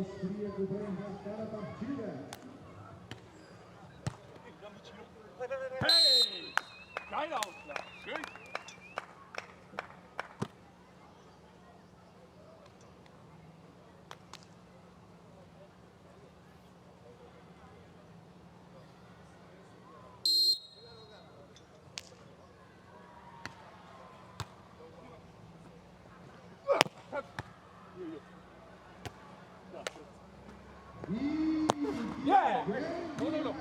austríaco vai embarcar a partida. Hey! Geil Ausgleich. Schön. Yeah! No.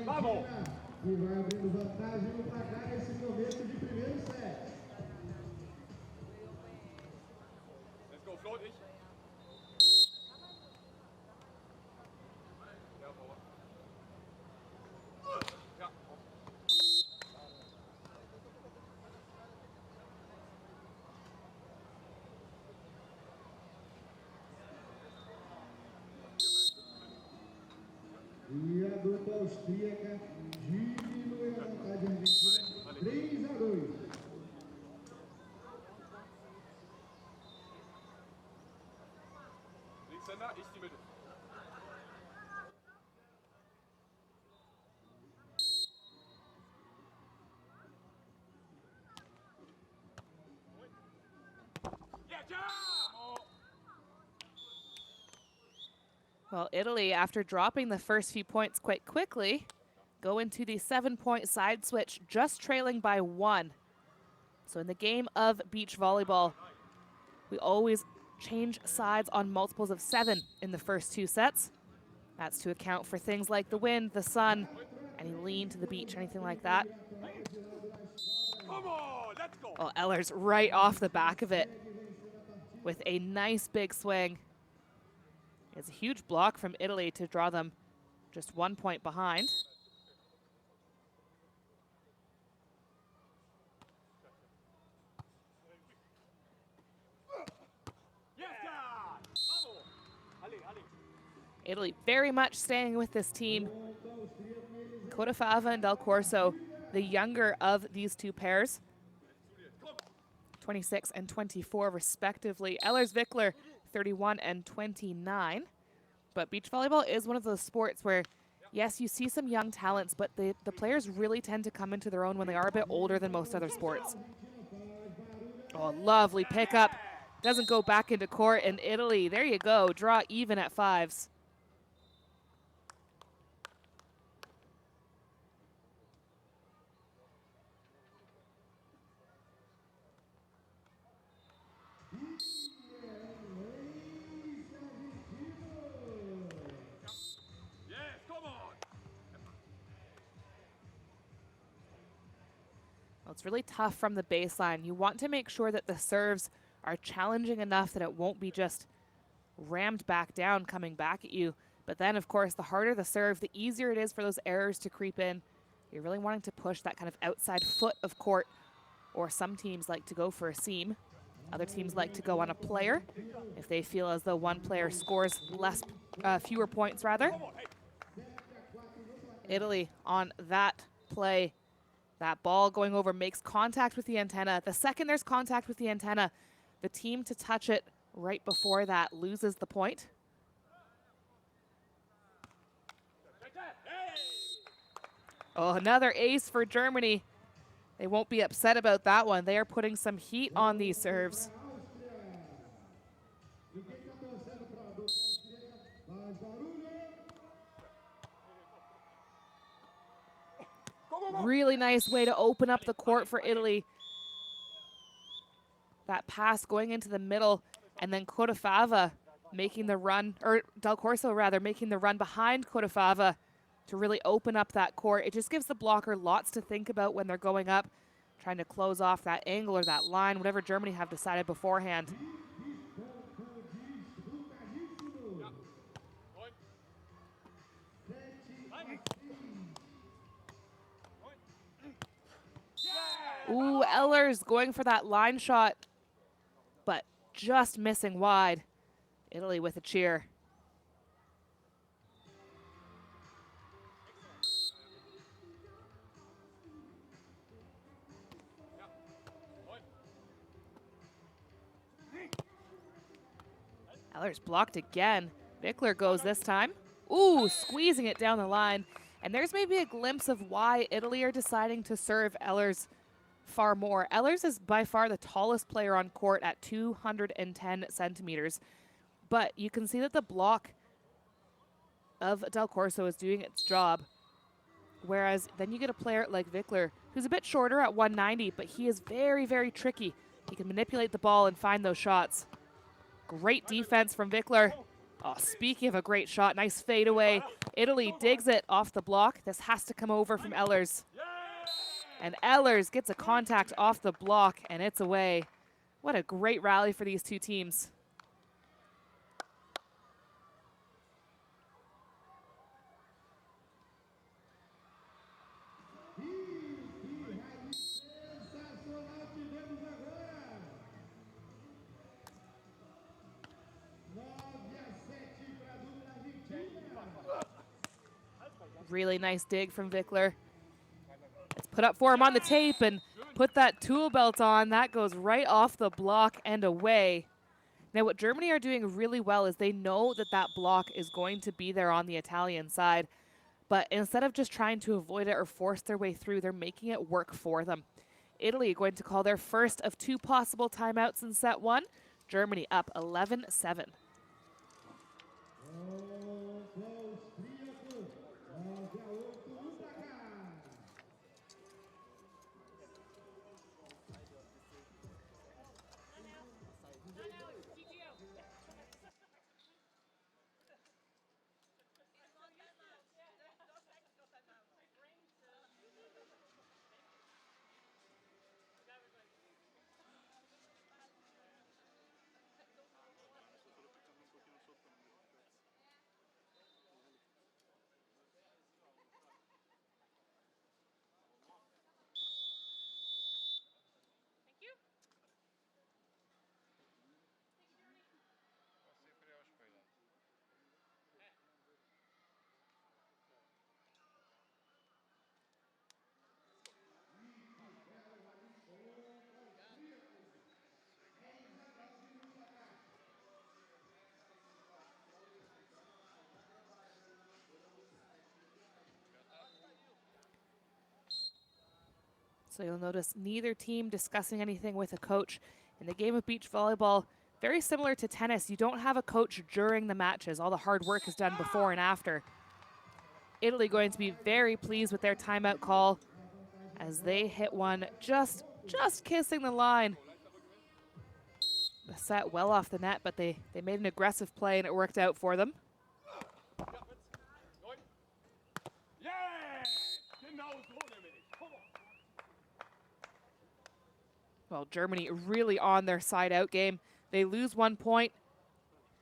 Vamos! E vai abrindo vantagem no placar nesse começo de primeiro set. Let's go, float ich. Ja. E a dupla austríaca diminui a vantagem argentina 3-2. Linkshänder, ich die Mitte. Well, Italy, after dropping the first few points quite quickly, go into the 7-point side switch, just trailing by 1. So in the game of beach volleyball, we always change sides on multiples of 7 in the first 2 sets. That's to account for things like the wind, the sun, any lean to the beach, anything like that. Come on, let's go. Well, Ehlers right off the back of it with a nice big swing. It's a huge block from Italy to draw them just 1 point behind. Italy very much staying with this team. Cottafava and Del Corso, the younger of these two pairs, 26 and 24 respectively. Ehlers Wickler, 31 and 29. But beach volleyball is one of those sports where, yes, you see some young talents, but the players really tend to come into their own when they are a bit older than most other sports. Oh, lovely pickup. Doesn't go back into court, and Italy, there you go, draw even at 5s. Well, it's really tough from the baseline. You want to make sure that the serves are challenging enough that it won't be just rammed back down coming back at you. But then, of course, the harder the serve, the easier it is for those errors to creep in. You're really wanting to push that kind of outside foot of court, or some teams like to go for a seam. Other teams like to go on a player if they feel as though one player scores fewer points rather. Italy on that play. That ball going over makes contact with the antenna. The second there's contact with the antenna, the team to touch it right before that loses the point. Oh, another ace for Germany. They won't be upset about that one. They are putting some heat on these serves. Really nice way to open up the court for Italy. That pass going into the middle, and then Cottafava making the run, or Del Corso rather, making the run behind Cottafava to really open up that court. It just gives the blocker lots to think about when they're going up. trying to close off that angle or that line, whatever Germany have decided beforehand. Ooh, Ehlers going for that line shot, but just missing wide. Italy with a cheer. Ehlers blocked again. Wickler goes this time. Ooh, squeezing it down the line. And there's maybe a glimpse of why Italy are deciding to serve Ehlers far more. Ehlers is by far the tallest player on court at 210 centimeters. But you can see that the block of Del Corso is doing its job. Whereas then you get a player like Wickler, who's a bit shorter at 190, but he is very, very tricky. He can manipulate the ball and find those shots. Great defense from Wickler. Oh, speaking of a great shot, nice fadeaway. Italy digs it off the block. This has to come over from Ehlers. And Ehlers gets a contact off the block, and it's away. What a great rally for these two teams. Really nice dig from Wickler. Let's put up for him on the tape and put that tool belt on. That goes right off the block and away. Now what Germany are doing really well is they know that that block is going to be there on the Italian side. But instead of just trying to avoid it or force their way through, they're making it work for them. Italy going to call their first of two possible timeouts in set one. Germany up 11-7. So you'll notice neither team discussing anything with a coach. In the game of beach volleyball, very similar to tennis, you don't have a coach during the matches. All the hard work is done before and after. Italy going to be very pleased with their timeout call as they hit one just kissing the line. The set well off the net, but they made an aggressive play and it worked out for them. Well, Germany really on their side out game. They lose 1 point,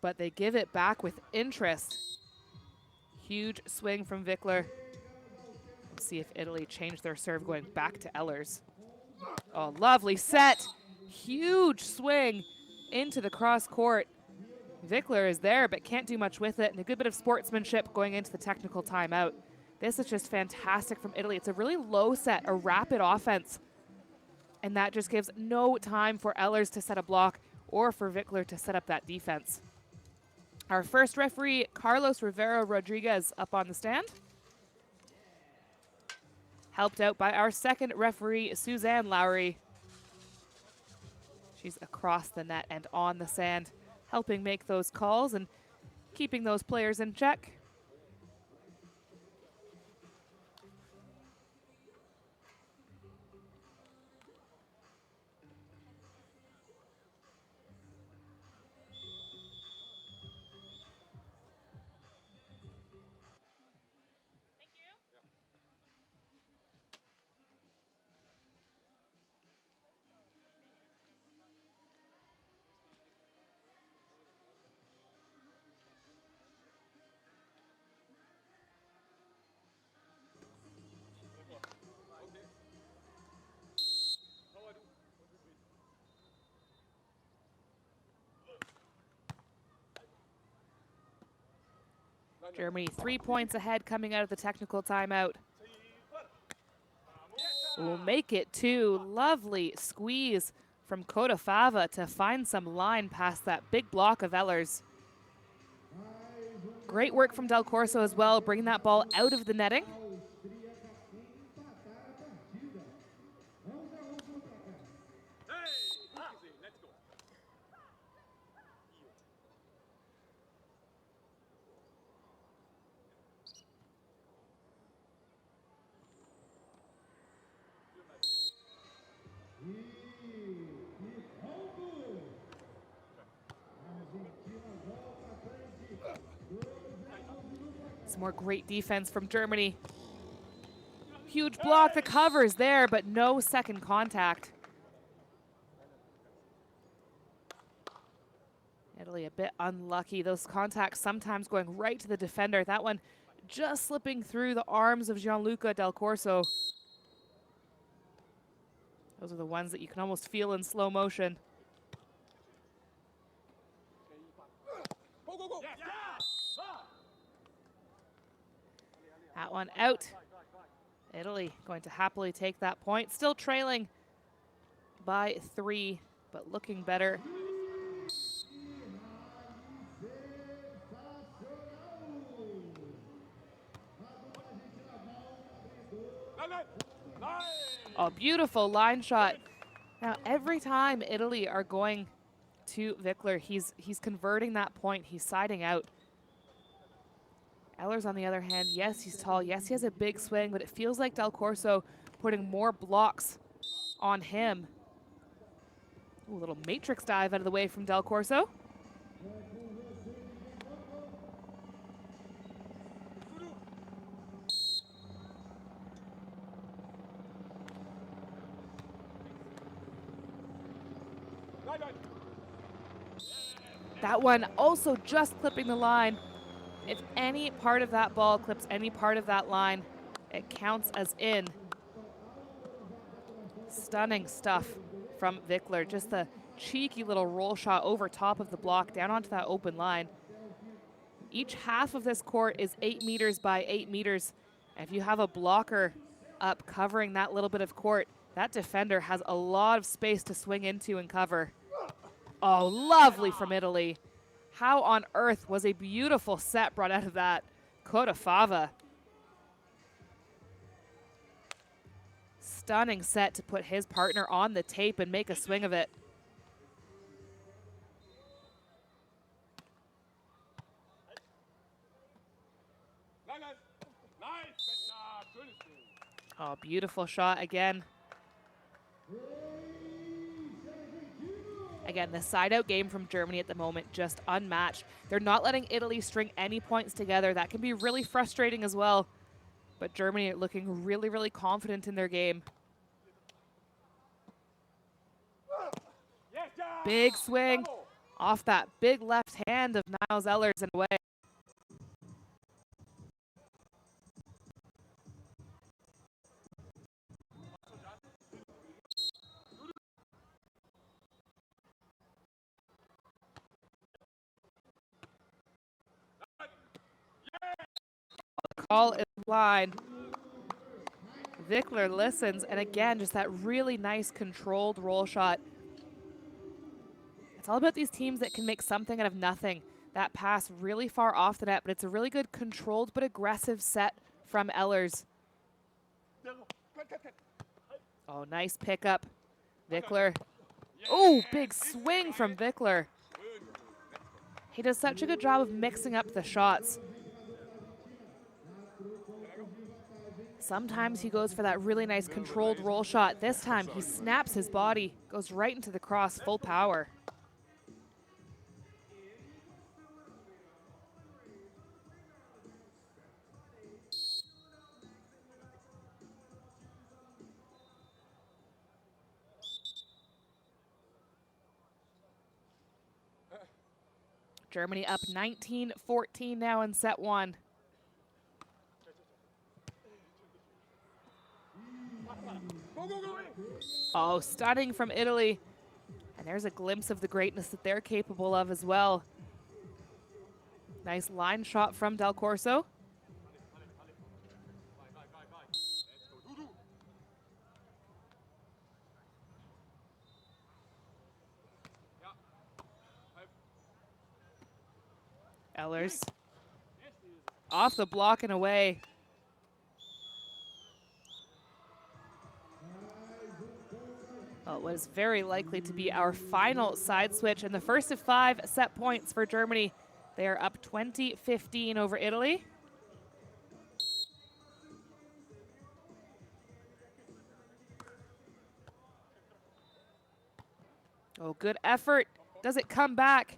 but they give it back with interest. Huge swing from Wickler. Let's see if Italy changed their serve going back to Ehlers. Oh, lovely set. Huge swing into the cross court. Wickler is there, but can't do much with it. And a good bit of sportsmanship going into the technical timeout. This is just fantastic from Italy. It's a really low set, a rapid offense. And that just gives no time for Ehlers to set a block or for Wickler to set up that defense. Our first referee, Carlos Rivera Rodriguez, up on the stand. Helped out by our second referee, Suzanne Lowry. She's across the net and on the sand, helping make those calls and keeping those players in check. Germany 3 points ahead coming out of the technical timeout. Will make it 2. Lovely squeeze from Cottafava to find some line past that big block of Ehlers. Great work from Del Corso as well, bringing that ball out of the netting. Some more great defense from Germany. Huge block, the cover's there, but no second contact. Italy a bit unlucky. Those contacts sometimes going right to the defender. That one just slipping through the arms of Gianluca Del Corso. Those are the ones that you can almost feel in slow motion. That one out. Italy going to happily take that point. Still trailing by 3, but looking better. Oh, beautiful line shot. Now, every time Italy are going to Wickler, he's converting that point. He's siding out. Ehlers, on the other hand, yes, he's tall. Yes, he has a big swing, but it feels like Del Corso putting more blocks on him. Ooh, a little matrix dive out of the way from Del Corso. That one also just clipping the line. If any part of that ball clips any part of that line, it counts as in. Stunning stuff from Wickler. Just the cheeky little roll shot over top of the block down onto that open line. Each half of this court is 8 meters by 8 meters. And if you have a blocker up covering that little bit of court, that defender has a lot of space to swing into and cover. Oh, lovely from Italy. How on earth was a beautiful set brought out of that? Cottafava. Stunning set to put his partner on the tape and make a swing of it. Oh, beautiful shot again. Again, the side-out game from Germany at the moment, just unmatched. They're not letting Italy string any points together. That can be really frustrating as well. But Germany are looking really, really confident in their game. Big swing off that big left hand of Niles Ehlers and away. Call is line. Wickler listens, and again, just that really nice controlled roll shot. It's all about these teams that can make something out of nothing. That pass really far off the net, but it's a really good controlled but aggressive set from Ehlers. Oh, nice pickup. Wickler. Oh, big swing from Wickler. He does such a good job of mixing up the shots. Sometimes he goes for that really nice controlled roll shot. This time he snaps his body, goes right into the cross, full power. Germany up 19-14 now in set 1. Oh, stunning from Italy. And there's a glimpse of the greatness that they're capable of as well. Nice line shot from Del Corso. Ehlers off the block and away. Well, it was very likely to be our final side switch, and the first of 5 set points for Germany. They are up 20-15 over Italy. Oh, good effort. Does it come back?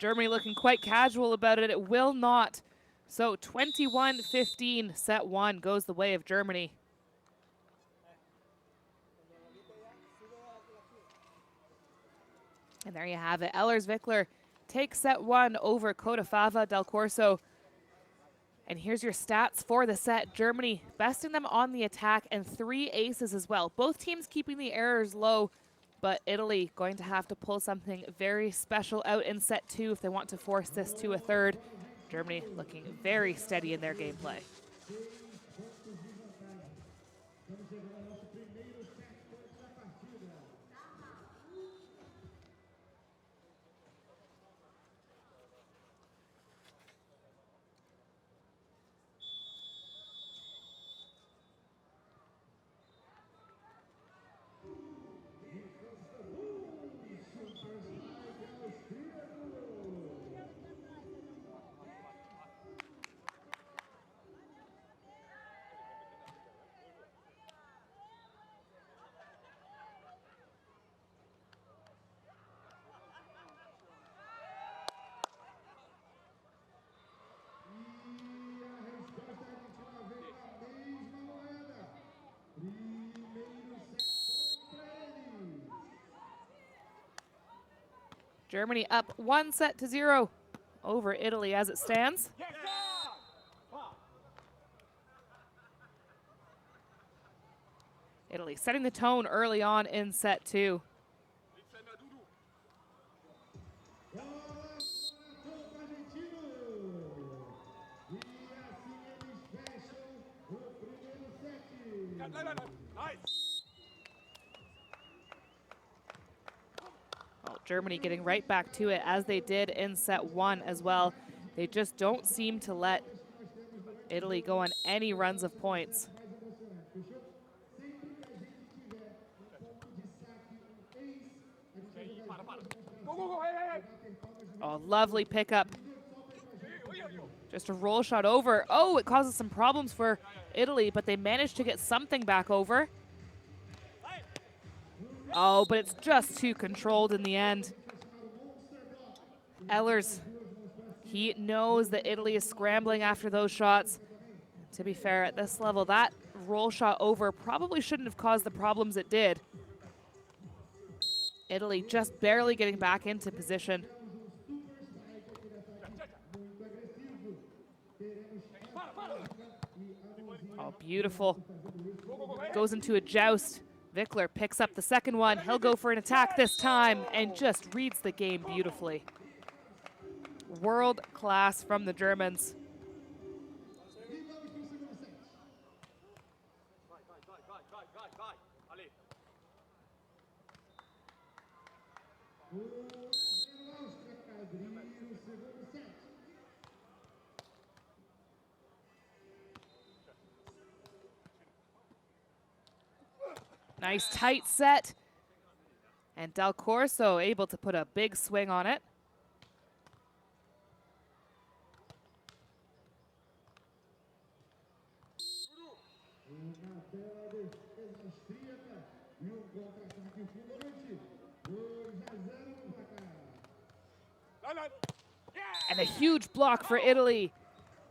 Germany looking quite casual about it. It will not. So 21-15, set 1 goes the way of Germany. And there you have it. Ehlers Wickler takes set 1 over Cottafava Del Corso. And here's your stats for the set. Germany besting them on the attack and 3 aces as well. Both teams keeping the errors low, but Italy going to have to pull something very special out in set 2 if they want to force this to a third. Germany looking very steady in their gameplay. Germany up 1-0 over Italy as it stands. Italy setting the tone early on in set 2. Germany getting right back to it as they did in set 1 as well. They just don't seem to let Italy go on any runs of points. Oh, lovely pickup. Just a roll shot over. Oh, it causes some problems for Italy, but they managed to get something back over. Oh, but it's just too controlled in the end. Ehlers, he knows that Italy is scrambling after those shots. To be fair, at this level, that roll shot over probably shouldn't have caused the problems it did. Italy just barely getting back into position. Oh, beautiful. Goes into a joust. Wickler picks up the second one. He'll go for an attack this time and just reads the game beautifully. World class from the Germans. Nice tight set. And Del Corso able to put a big swing on it. And a huge block for Italy.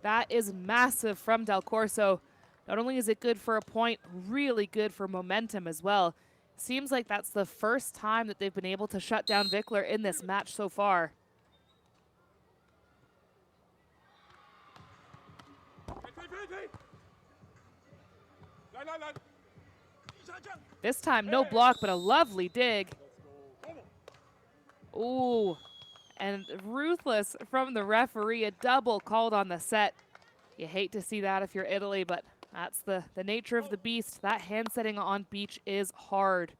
That is massive from Del Corso. Not only is it good for a point, really good for momentum as well. Seems like that's the first time that they've been able to shut down Wickler in this match so far. This time, no block, but a lovely dig. Ooh, and ruthless from the referee. A double called on the set. You hate to see that if you're Italy, but that's the nature of the beast. That hand setting on beach is hard.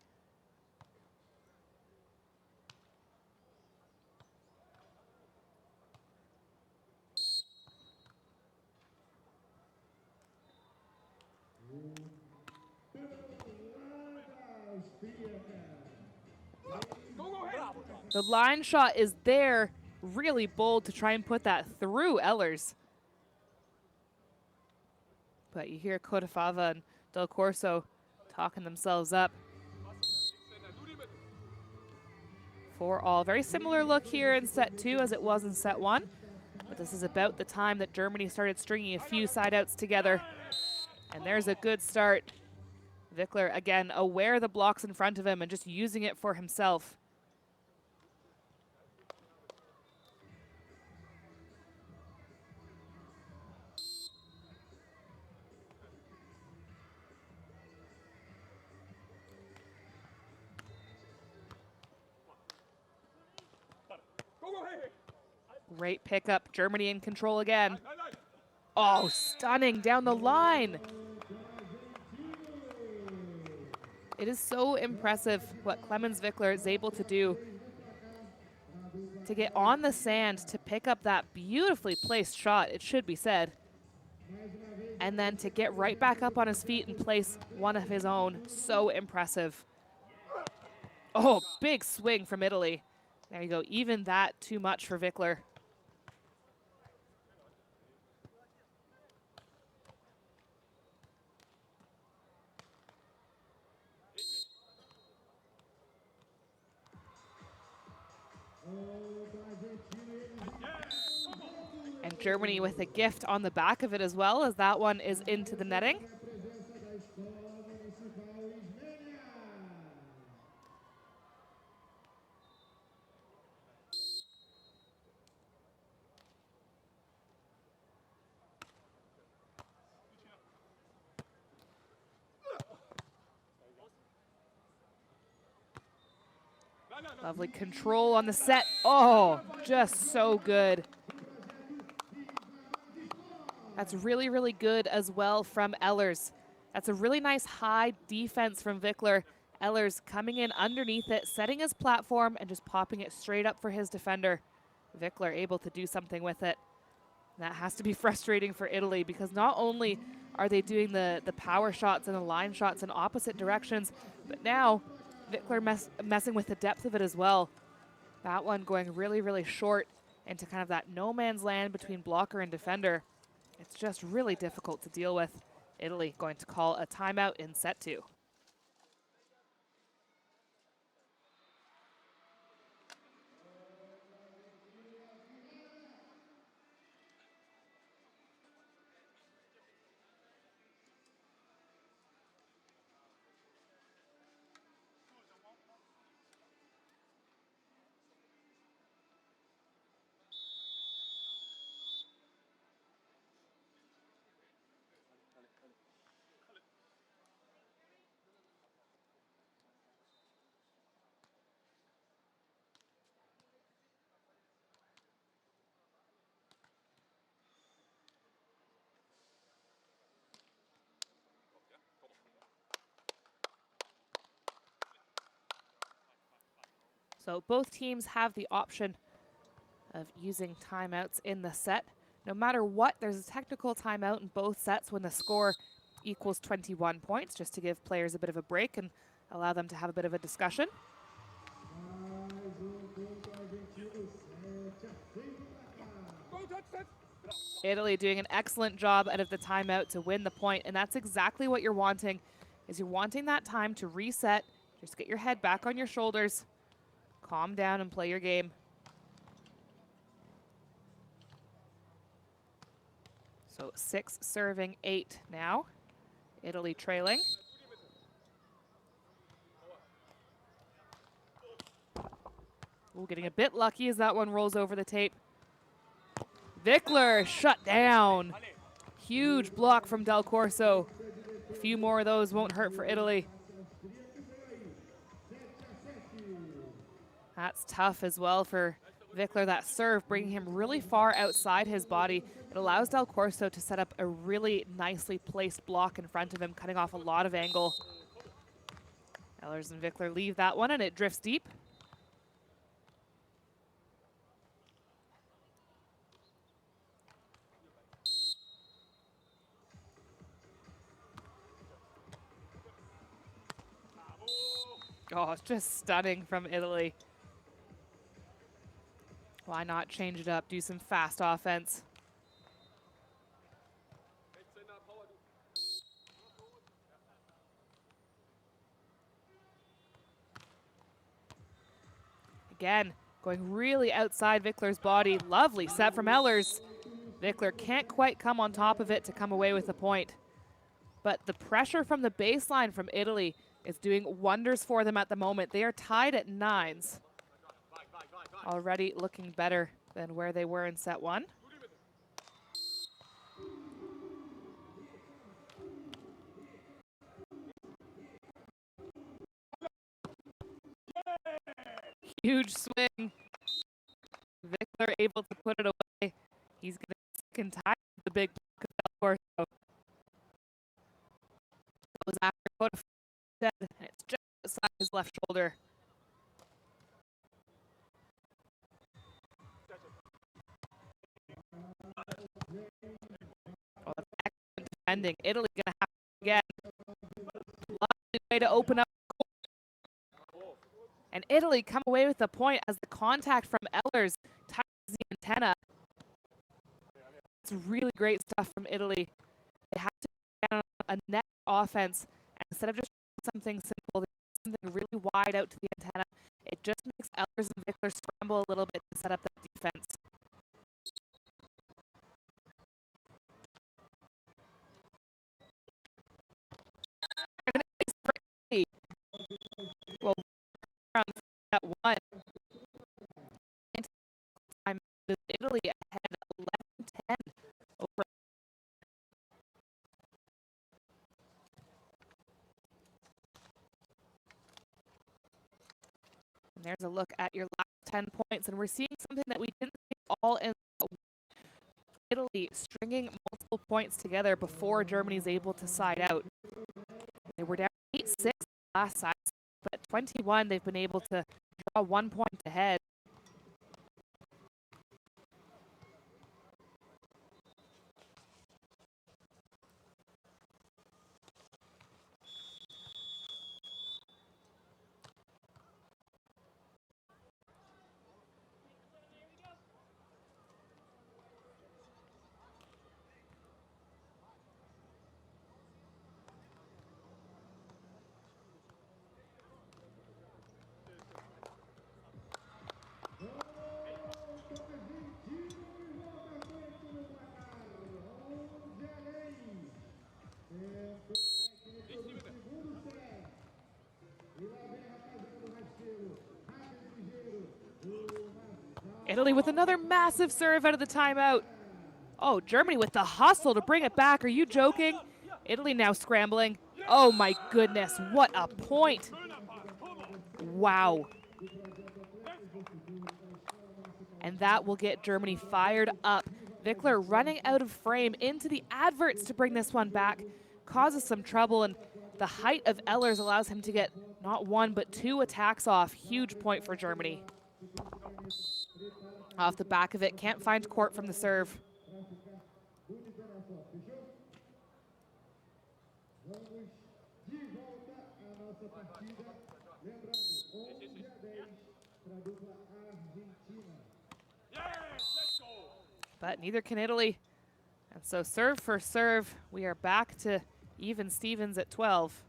The line shot is there, really bold to try and put that through Ehlers. But you hear Cottafava and Del Corso talking themselves up. 4-all. Very similar look here in set 2 as it was in set 1. But this is about the time that Germany started stringing a few side outs together. And there's a good start. Wickler, again, aware of the blocks in front of him and just using it for himself. Great pickup. Germany in control again. Oh, stunning down the line. It is so impressive what Clemens Wickler is able to do to get on the sand to pick up that beautifully placed shot, it should be said, and then to get right back up on his feet and place one of his own. So impressive. Oh, big swing from Italy. There you go. Even that too much for Wickler. And Germany with a gift on the back of it as well, as that one is into the netting. Lovely control on the set. Oh, just so good. That's really, really good as well from Ehlers. That's a really nice high defense from Wickler. Ehlers coming in underneath it, setting his platform, and just popping it straight up for his defender. Wickler able to do something with it. That has to be frustrating for Italy, because not only are they doing the power shots and the line shots in opposite directions, but now Wickler messing with the depth of it as well. That one going really, really short into kind of that no man's land between blocker and defender. It's just really difficult to deal with. Italy going to call a timeout in set 2. So both teams have the option of using timeouts in the set. No matter what, there's a technical timeout in both sets when the score equals 21 points, just to give players a bit of a break and allow them to have a bit of a discussion. Italy doing an excellent job out of the timeout to win the point, and that's exactly what you're wanting, is you're wanting that time to reset, just get your head back on your shoulders, calm down and play your game. So 6 serving 8 now. Italy trailing. Ooh, getting a bit lucky as that one rolls over the tape. Wickler shut down. Huge block from Del Corso. A few more of those won't hurt for Italy. That's tough as well for Wickler, that serve, bringing him really far outside his body. It allows Del Corso to set up a really nicely placed block in front of him, cutting off a lot of angle. Ehlers and Wickler leave that one, and it drifts deep. Oh, it's just stunning from Italy. Why not change it up, do some fast offense? Again, going really outside Wickler's body. Lovely set from Ehlers. Wickler can't quite come on top of it to come away with the point. But the pressure from the baseline from Italy is doing wonders for them at the moment. They are tied at 9s. Already looking better than where they were in set 1. Huge swing. Wickler able to put it away. He's going to second tie the big block of Del Corso. It was after Cottafava, and it's just outside his left shoulder. Oh, that's excellent defending. Italy going to have to again. Lovely way to open up. And Italy come away with the point as the contact from Ehlers touches the antenna. It's really great stuff from Italy. They have to get a net offense, and instead of just something simple, they do something really wide out to the antenna. It just makes Ehlers and Wickler scramble a little bit to set up that defense. Well, at 1. Time with Italy ahead 11-10 over. And there's a look at your last 10 points, and we're seeing something that we didn't see all in Italy stringing multiple points together before Germany's able to side out. They were down 8-6 last side, but at 21 they've been able to draw 1 point ahead. Italy with another massive serve out of the timeout. Oh, Germany with the hustle to bring it back. Are you joking? Italy now scrambling. Oh my goodness, what a point. Wow. And that will get Germany fired up. Wickler running out of frame into the adverts to bring this one back. Causes some trouble, and the height of Ehlers allows him to get not 1 but 2 attacks off. Huge point for Germany. Off the back of it, can't find court from the serve. But neither can Italy. And so serve for serve, we are back to even Stevens at 12.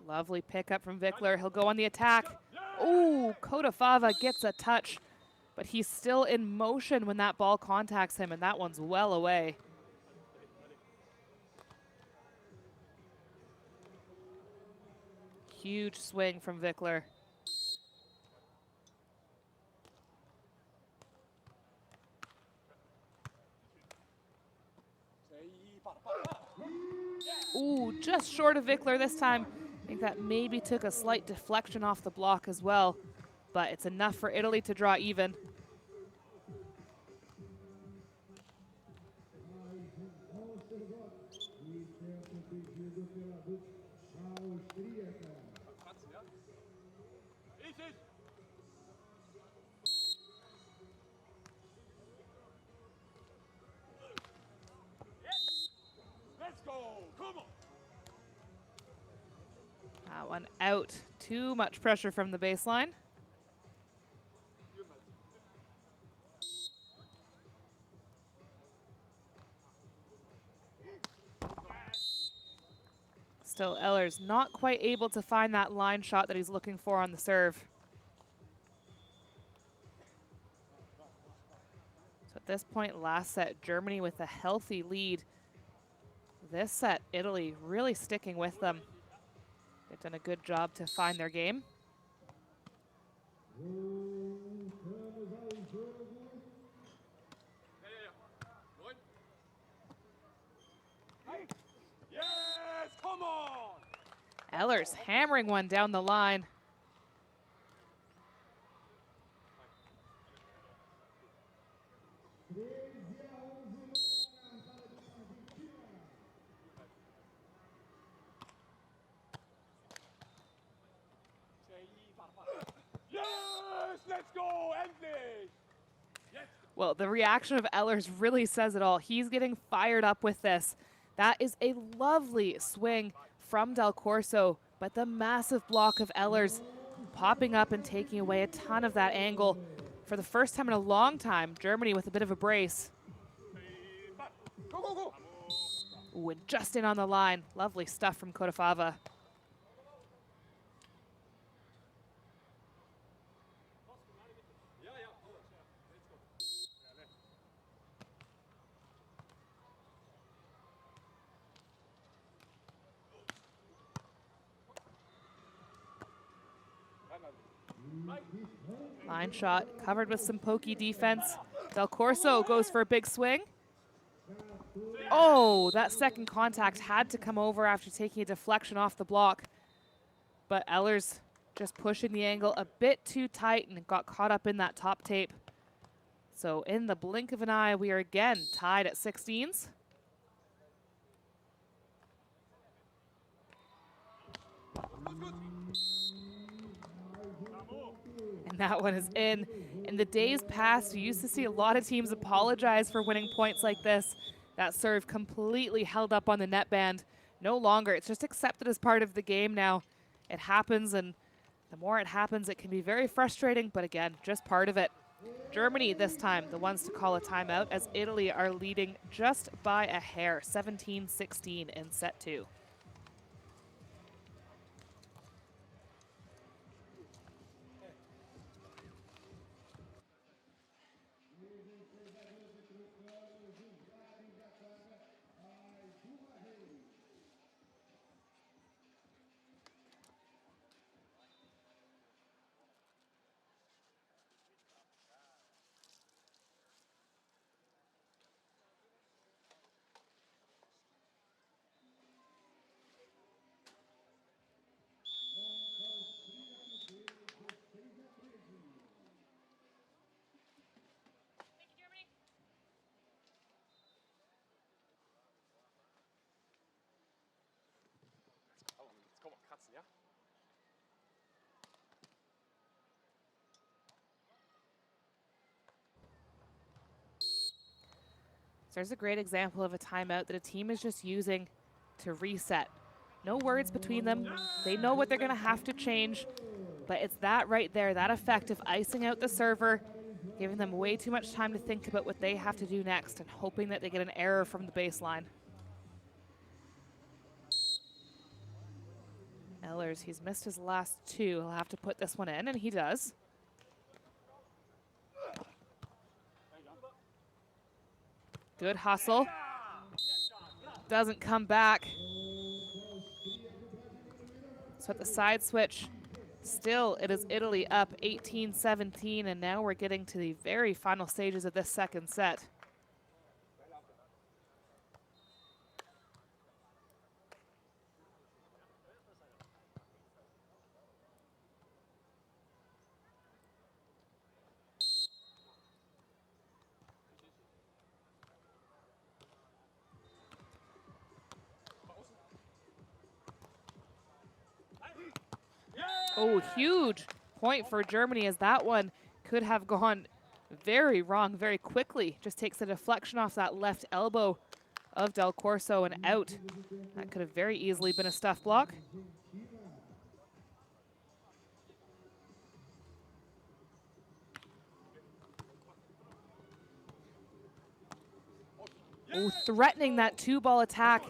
Lovely pickup from Wickler. He'll go on the attack. Ooh, Cottafava gets a touch, but he's still in motion when that ball contacts him, and that one's well away. Huge swing from Wickler. just short of Wickler this time. I think that maybe took a slight deflection off the block as well, but it's enough for Italy to draw even. Let's go. Come on. That one out. Too much pressure from the baseline. Still, Ehlers not quite able to find that line shot that he's looking for on the serve. So at this point, last set, Germany with a healthy lead. This set, Italy really sticking with them. They've done a good job to find their game. Yes, come on. Ehlers hammering one down the line. Yes, let's go, endlich. Yes. Well, the reaction of Ehlers really says it all. He's getting fired up with this. That is a lovely swing from Del Corso, but the massive block of Ehlers popping up and taking away a ton of that angle. For the first time in a long time, Germany with a bit of a brace. Go, go, go. Ooh, and just in on the line. Lovely stuff from Cottafava. Line shot covered with some pokey defense. Del Corso goes for a big swing. Oh, that second contact had to come over after taking a deflection off the block. But Ehlers just pushing the angle a bit too tight and got caught up in that top tape. So in the blink of an eye, we are again tied at 16s. And that one is in. In the days past, you used to see a lot of teams apologize for winning points like this. That serve completely held up on the net band. No longer. It's just accepted as part of the game now. It happens, and the more it happens, it can be very frustrating, but again, just part of it. Germany this time, the ones to call a timeout, as Italy are leading just by a hair, 17-16 in set 2. Komm on, kratzen, ja? There's a great example of a timeout that a team is just using to reset. No words between them. They know what they're going to have to change, but it's that right there, that effect of icing out the server, giving them way too much time to think about what they have to do next and hoping that they get an error from the baseline. Ehlers, he's missed his last two. He'll have to put this one in, and he does. Good hustle. Doesn't come back. So at the side switch, still it is Italy up 18-17, and now we're getting to the very final stages of this second set. Oh, huge point for Germany, as that one could have gone very wrong very quickly. Just takes a deflection off that left elbow of Del Corso and out. That could have very easily been a stuff block. Oh, threatening that two-ball attack.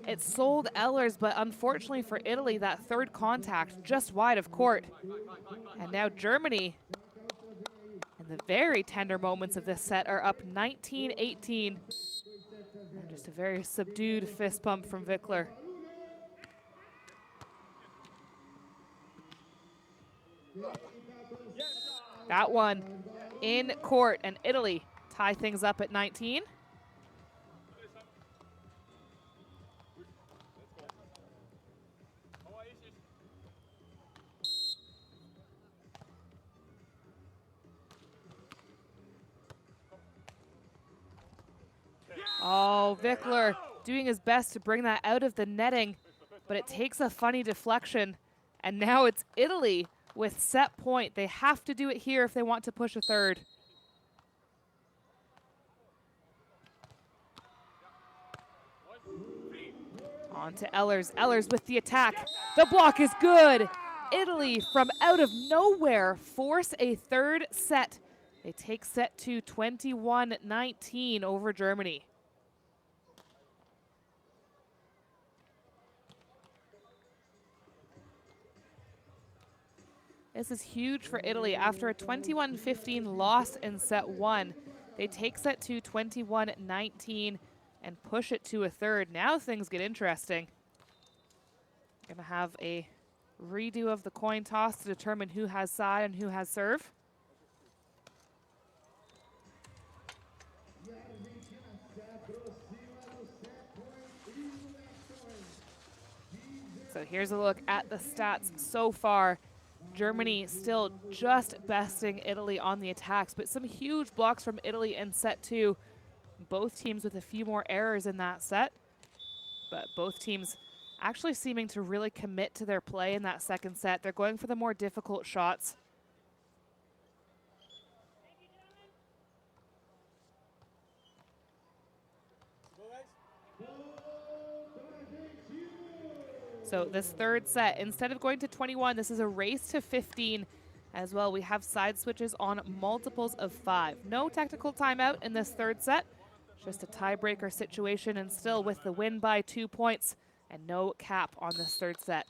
It sold Ehlers, but unfortunately for Italy, that third contact just wide of court. And now Germany, in the very tender moments of this set, are up 19-18. And just a very subdued fist bump from Wickler. That one in court, and Italy tie things up at 19. Oh, Wickler doing his best to bring that out of the netting, but it takes a funny deflection. And now it's Italy with set point. They have to do it here if they want to push a third. On to Ehlers. Ehlers with the attack. The block is good. Italy, from out of nowhere, force a third set. They take set to 21-19 over Germany. This is huge for Italy. After a 21-15 loss in set one, they take set to 21-19 and push it to a third. Now things get interesting. Gonna have a redo of the coin toss to determine who has side and who has serve. So here's a look at the stats so far. Germany still just besting Italy on the attacks, but some huge blocks from Italy in set two. Both teams with a few more errors in that set, but both teams actually seeming to really commit to their play in that second set. They're going for the more difficult shots. So this third set, instead of going to 21, this is a race to 15 as well. We have side switches on multiples of 5. No technical timeout in this third set. Just a tiebreaker situation, and still with the win by 2 points and no cap on this third set.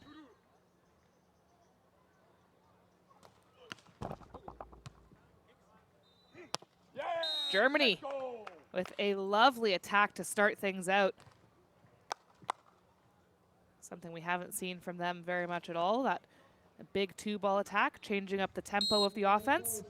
Germany with a lovely attack to start things out. Something we haven't seen from them very much at all. That a big two-ball attack, changing up the tempo of the offense.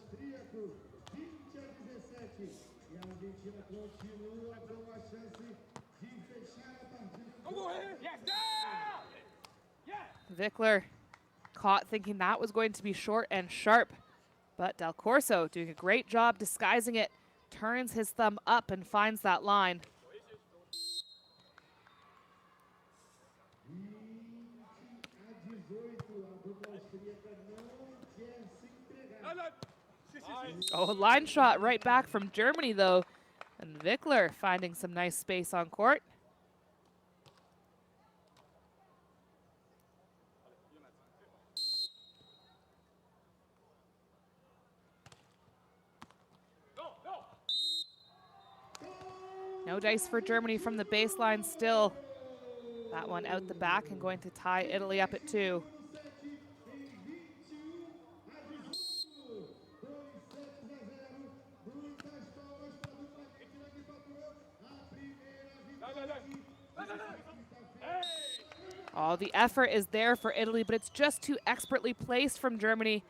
Wickler caught thinking that was going to be short and sharp, but Del Corso doing a great job disguising it, turns his thumb up and finds that line. Oh, line shot right back from Germany though, and Wickler finding some nice space on court. No dice for Germany from the baseline still. That one out the back and going to tie Italy up at 2. Oh, the effort is there for Italy, but it's just too expertly placed from Germany.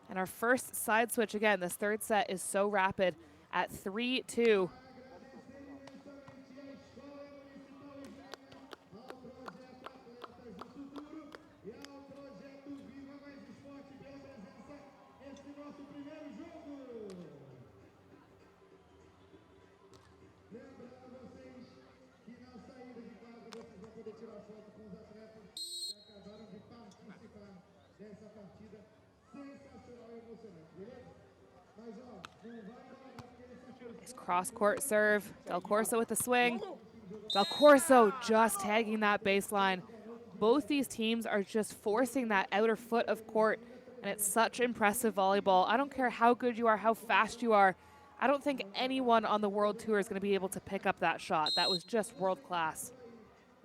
And our first side switch, again, this third set is so rapid at 3-2. Sensacional e emocionante, beleza? Mas ó, não vai embora porque ele fechou. Nice cross-court serve. Del Corso with the swing. Del Corso just tagging that baseline. Both these teams are just forcing that outer foot of court, and it's such impressive volleyball. I don't care how good you are, how fast you are. I don't think anyone on the World Tour is going to be able to pick up that shot. That was just world class.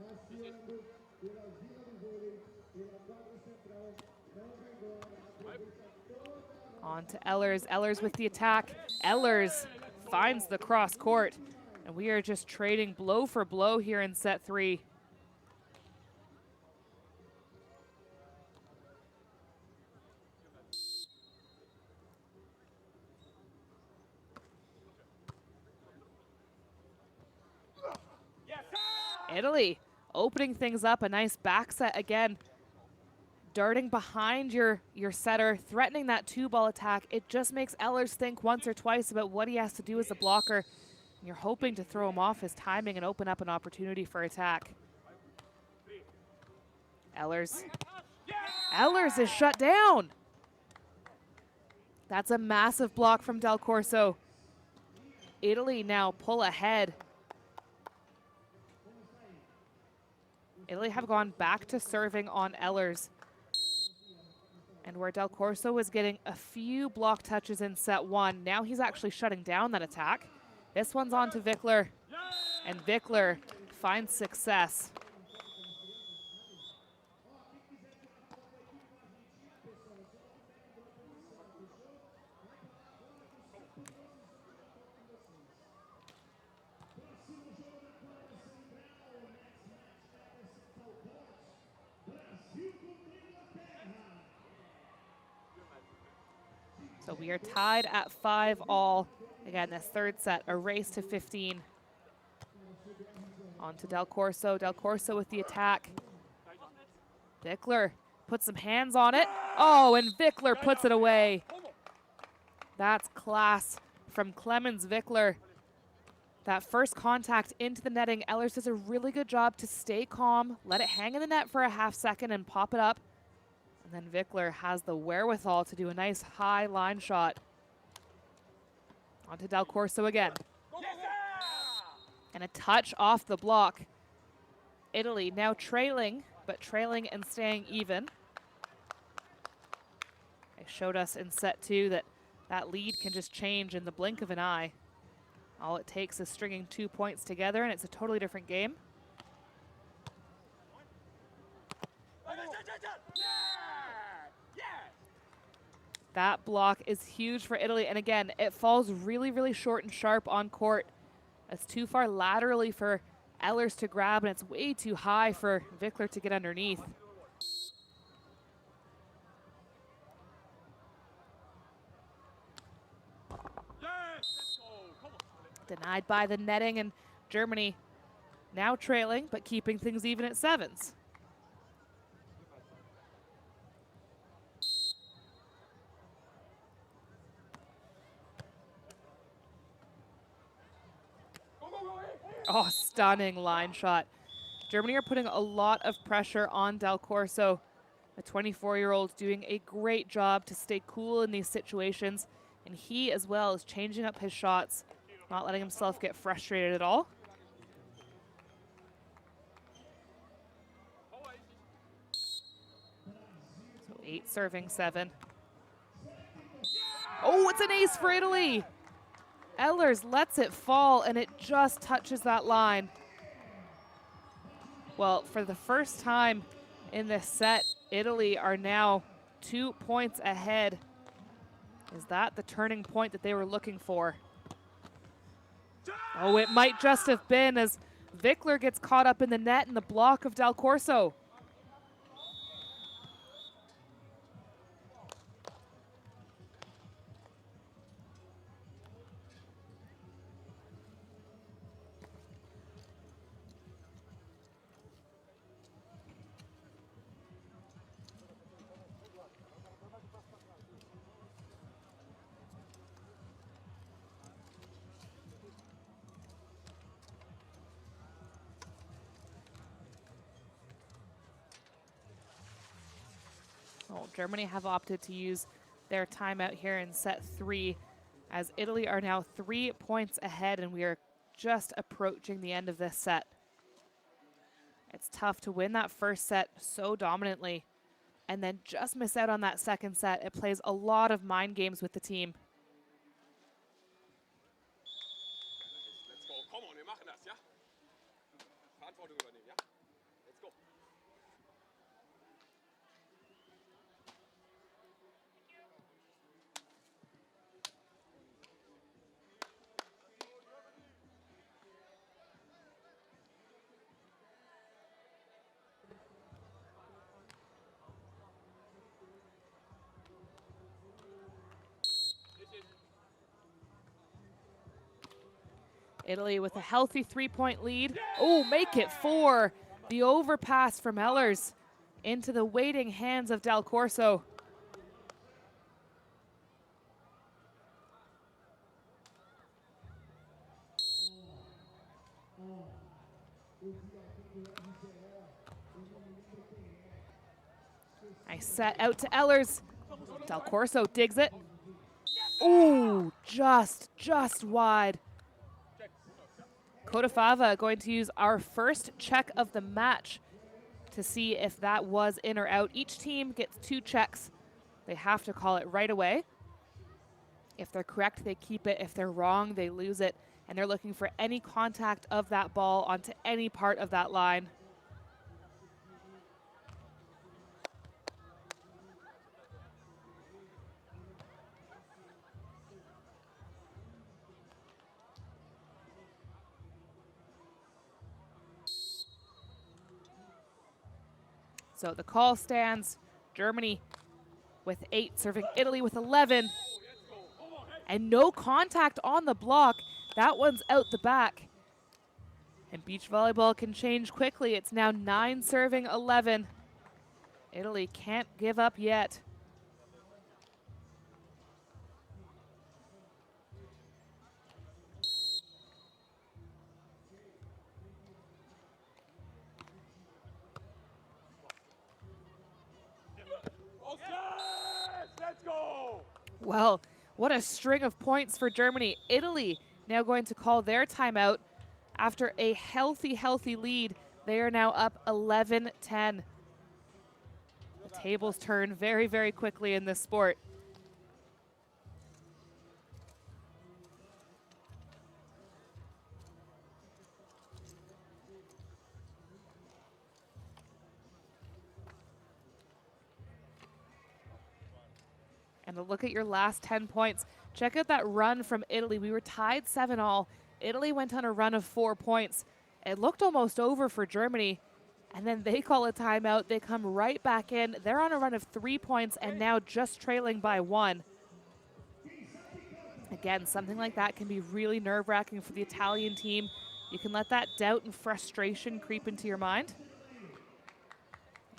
Passeando pela Vila do Vôlei, pela quadra central, não vai embora, aproveita toda a On to Ehlers. Ehlers with the attack. Ehlers finds the cross court. And we are just trading blow for blow here in set 3. Italy opening things up. A nice back set again. Darting behind your setter, threatening that 2-ball attack. It just makes Ehlers think once or twice about what he has to do as a blocker. And you're hoping to throw him off his timing and open up an opportunity for attack. Ehlers. Ehlers is shut down. That's a massive block from Del Corso. Italy now pull ahead. Italy have gone back to serving on Ehlers. And where Del Corso was getting a few block touches in set 1, now he's actually shutting down that attack. This one's on to Wickler, and Wickler finds success. So we are tied at 5-all. Again, this third set, a race to 15. On to Del Corso. Del Corso with the attack. Wickler puts some hands on it. Oh, and Wickler puts it away. That's class from Clemens Wickler. That first contact into the netting, Ehlers does a really good job to stay calm, let it hang in the net for a half second and pop it up. And then Wickler has the wherewithal to do a nice high line shot. On to Del Corso again. And a touch off the block. Italy now trailing, but trailing and staying even. They showed us in set 2 that that lead can just change in the blink of an eye. All it takes is stringing 2 points together, and it's a totally different game. That block is huge for Italy. And again, it falls really, really short and sharp on court. It's too far laterally for Ehlers to grab, and it's way too high for Wickler to get underneath. Denied by the netting, and Germany now trailing, but keeping things even at 7s. Oh, stunning line shot. Germany are putting a lot of pressure on Del Corso. The 24-year-old doing a great job to stay cool in these situations. And he, as well, is changing up his shots, not letting himself get frustrated at all. So 8 serving 7. Oh, it's an ace for Italy. Ehlers lets it fall, and it just touches that line. Well, for the first time in this set, Italy are now 2 points ahead. Is that the turning point that they were looking for? Oh, it might just have been, as Wickler gets caught up in the net and the block of Del Corso. Well, Germany have opted to use their timeout here in set 3, as Italy are now 3 points ahead, and we are just approaching the end of this set. It's tough to win that first set so dominantly and then just miss out on that second set. It plays a lot of mind games with the team. Let's go. Come on, wir machen das, ja? Verantwortung übernehmen, ja? Let's go. Italy with a healthy 3-point lead. Oh, make it 4. The overpass from Ehlers into the waiting hands of Del Corso. Nice set out to Ehlers. Del Corso digs it. Ooh, just wide. Cottafava going to use our first check of the match to see if that was in or out. Each team gets 2 checks. They have to call it right away. If they're correct, they keep it. If they're wrong, they lose it. And they're looking for any contact of that ball onto any part of that line. So the call stands. Germany with 8, serving Italy with 11. And no contact on the block. That one's out the back. And beach volleyball can change quickly. It's now 9 serving 11. Italy can't give up yet. Let's go! Well, what a string of points for Germany. Italy now going to call their timeout after a healthy lead. They are now up 11-10. The tables turn very quickly in this sport. And a look at your last 10 points. Check out that run from Italy. We were tied 7-all. Italy went on a run of 4 points. It looked almost over for Germany. And then they call a timeout. They come right back in. They're on a run of 3 points and now just trailing by 1. Again, something like that can be really nerve-wracking for the Italian team. You can let that doubt and frustration creep into your mind.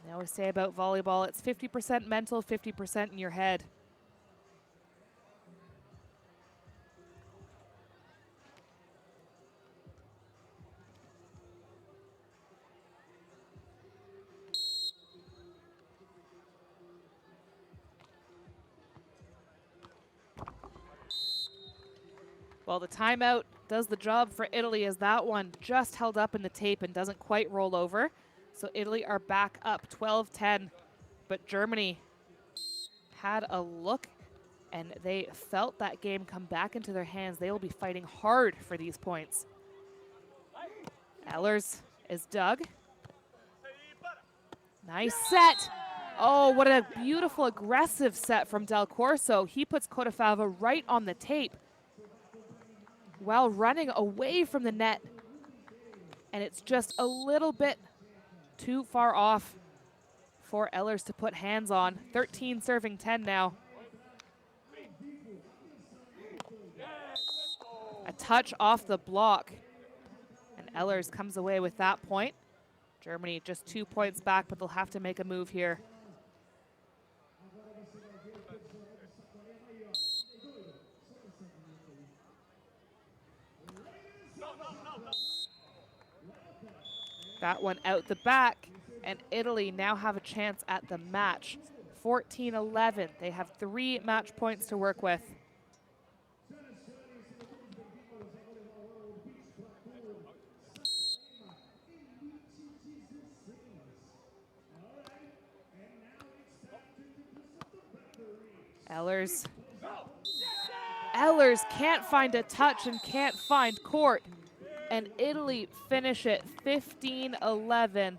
They always say about volleyball, it's 50% mental, 50% in your head. Well, the timeout does the job for Italy, as that one just held up in the tape and doesn't quite roll over. So Italy are back up 12-10, but Germany had a look and they felt that game come back into their hands. They will be fighting hard for these points. Ehlers is dug. Nice set. Oh, what a beautiful aggressive set from Del Corso. He puts Cottafava right on the tape while running away from the net. And it's just a little bit too far off for Ehlers to put hands on. 13 serving 10 now. A touch off the block. And Ehlers comes away with that point. Germany just 2 points back, but they'll have to make a move here. That one out the back, and Italy now have a chance at the match. 14-11. They have 3 match points to work with. Ehlers can't find a touch and can't find court. And Italy finish it 15-11.